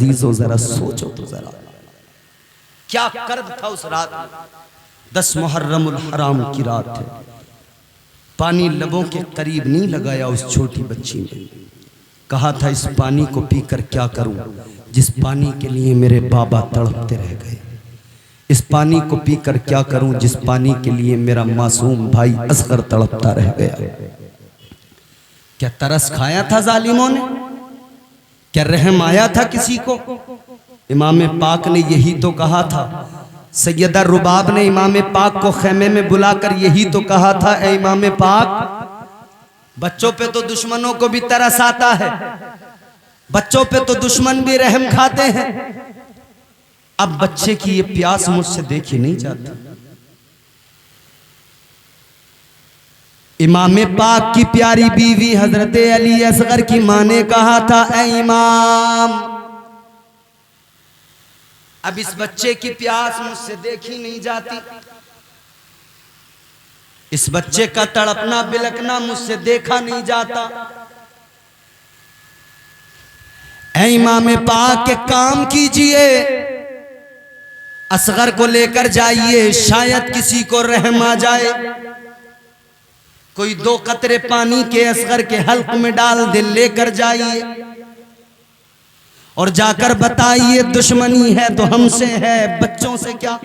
अजीजों जरा सोचो तो जरा क्या कर्ब था उस रात। 10 मुहर्रमुल हराम की रात है। पानी लबों के करीब नहीं लगाया उस छोटी बच्ची ने। कहा था इस पानी को पीकर क्या करूं जिस पानी के लिए मेरे बाबा तड़पते रह गए। इस पानी को पीकर क्या करूं जिस पानी के लिए मेरा मासूम भाई असगर तड़पता रह गया। क्या तरस खाया था जालिमों ने? क्या रहम आया था किसी को? इमाम पाक ने यही तो कहा था। सैयदा रुबाब ने इमाम पाक को खेमे में बुलाकर यही तो कहा था, ए इमाम पाक, बच्चों पे तो दुश्मनों को भी तरस आता है, बच्चों पे तो दुश्मन भी रहम खाते हैं। अब बच्चे की ये प्यास मुझसे देखी नहीं जाती। इमाम पाक की प्यारी बीवी हजरत अली असगर की मां ने कहा था, ए इमाम, अब इस बच्चे की प्यास मुझसे देखी नहीं जाती, इस बच्चे का तड़पना बिलकना मुझसे देखा नहीं जाता। ऐ इमाम पाक के काम कीजिए, असगर को लेकर जाइए, शायद किसी को रहम आ जाए। कोई 2 कतरे पानी के असगर के हल्क में डाल दे, लेकर जाइए और जाकर बताइए दुश्मनी है तो हमसे है, बच्चों से क्या।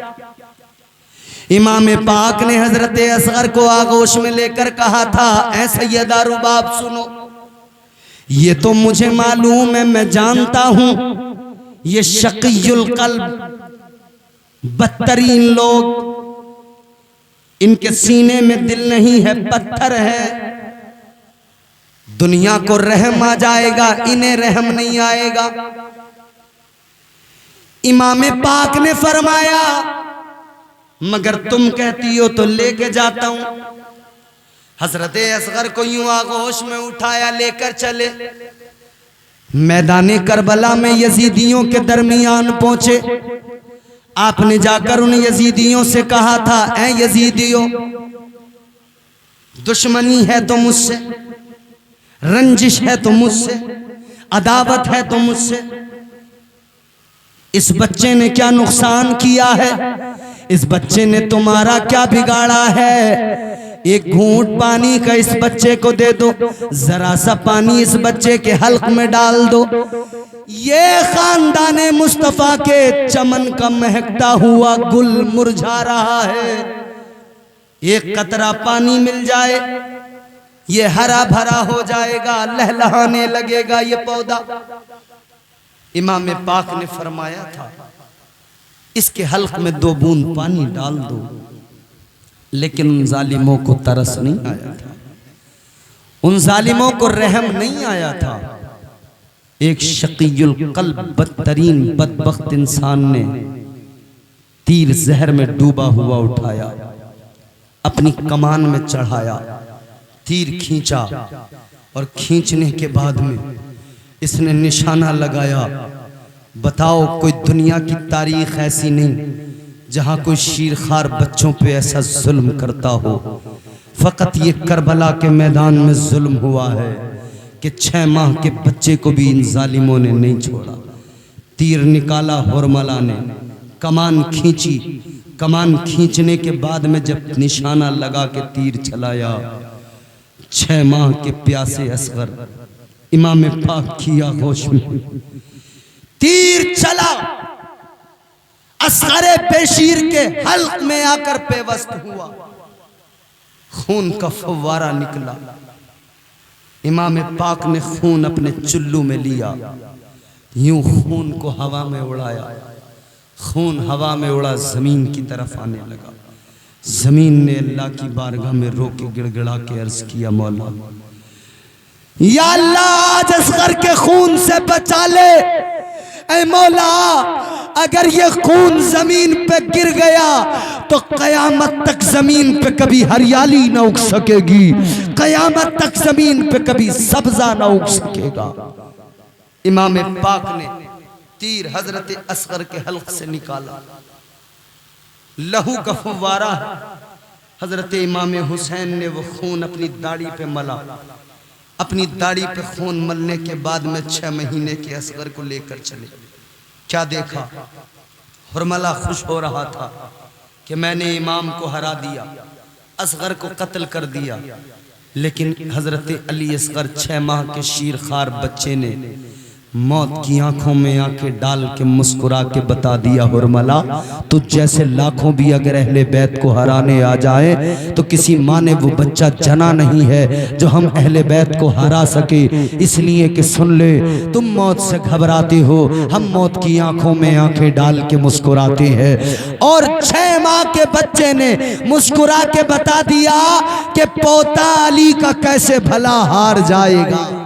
इमाम पाक ने हजरत असगर को आगोश में लेकर कहा था, ऐ सैयदा रुबाब सुनो, ये तो मुझे मालूम है, मैं जानता हूं ये शकीयुल कल्ब बदतरीन लोग, इनके सीने में दिल नहीं है, पत्थर है। दुनिया को रहम आ जाएगा, इन्हें रहम नहीं आएगा। इमाम पाक ने फरमाया, मगर तुम कहती हो तो लेके जाता हूं। हजरत असगर को यूं आगोश में उठाया, लेकर चले। मैदान करबला में यजीदियों के दरमियान पहुंचे। आपने जाकर उन यजीदियों से कहा था, ऐ यजीदियों, दुश्मनी है तो मुझसे, रंजिश है तो मुझसे, अदावत है तो मुझसे। इस बच्चे ने क्या नुकसान किया है? इस बच्चे ने तुम्हारा क्या बिगाड़ा है? एक घूंट पानी का इस बच्चे को दे दो, जरा सा पानी इस बच्चे के हल्क में डाल दो, ये खानदाने मुस्तफा के चमन का महकता हुआ गुल मुरझा रहा है। एक कतरा पानी मिल जाए, ये हरा भरा हो जाएगा, लहलहाने लगेगा ये पौधा। इमाम पाक ने फरमाया था, इसके हल्क में 2 बूंद पानी डाल दो। लेकिन उन जालिमों को तरस नहीं आया था, उन जालिमों को रहम नहीं आया था। एक शकीयुल कल्ब बदतरीन बदबख्त इंसान ने तीर जहर में डूबा हुआ उठाया, अपनी कमान में चढ़ाया, तीर खींचा और खींचने के बाद में इसने निशाना लगाया। बताओ, कोई दुनिया की तारीख ऐसी नहीं जहां कोई शीरखार बच्चों पे ऐसा जुल्म करता हो। फकत ये करबला के मैदान में जुल्म हुआ है कि 6 माह के बच्चे को भी इन जालिमों ने नहीं छोड़ा। तीर निकाला हुरमला ने, कमान खींची, कमान खींचने के बाद में जब निशाना लगा के तीर चलाया, 6 माह के प्यासे असगर इमाम पाक की आगोश में तीर चला, असगरे बेशीर के हल्क में आकर पेवस्त हुआ, खून का फव्वारा निकला। इमाम पाक ने खून अपने चुल्लू में लिया, यूं खून को हवा में उड़ाया, खून हवा में उड़ा, जमीन की तरफ आने लगा। जमीन ने अल्लाह की बारगाह में रो के गिड़गिड़ा के अर्ज किया, मौला या अल्लाह, आज असगर के खून से बचा ले। ऐ मौला, अगर ये खून जमीन पे गिर गया तो कयामत तक जमीन पे कभी हरियाली ना उग सकेगी, कयामत तक जमीन पे कभी सब्जा ना उग सकेगा। इमाम पाक ने तीर हजरत असगर के हल्क से निकाला, लहू का फव्वारा। हजरत इमाम हुसैन ने वो खून अपनी दाढ़ी पे मला। अपनी दाढ़ी पे खून मलने के बाद में 6 महीने के असगर को लेकर चले। क्या देखा? हुरमला खुश हो रहा था कि मैंने इमाम को हरा दिया, असगर को कत्ल कर दिया। लेकिन हजरत अली असगर 6 माह के शीरखार बच्चे ने मौत की आंखों में आंखें डाल के मुस्कुरा के बता दिया, हुरमला तो जैसे लाखों भी अगर अहले बैत को हराने आ जाए तो किसी माँ ने वो बच्चा जना नहीं है जो हम अहले बैत को हरा सके। इसलिए कि सुन ले, तुम मौत से घबराते हो, हम मौत की आंखों में आंखें डाल के मुस्कुराते हैं। और 6 माह के बच्चे ने मुस्कुरा के बता दिया कि पोता अली का कैसे भला हार जाएगा।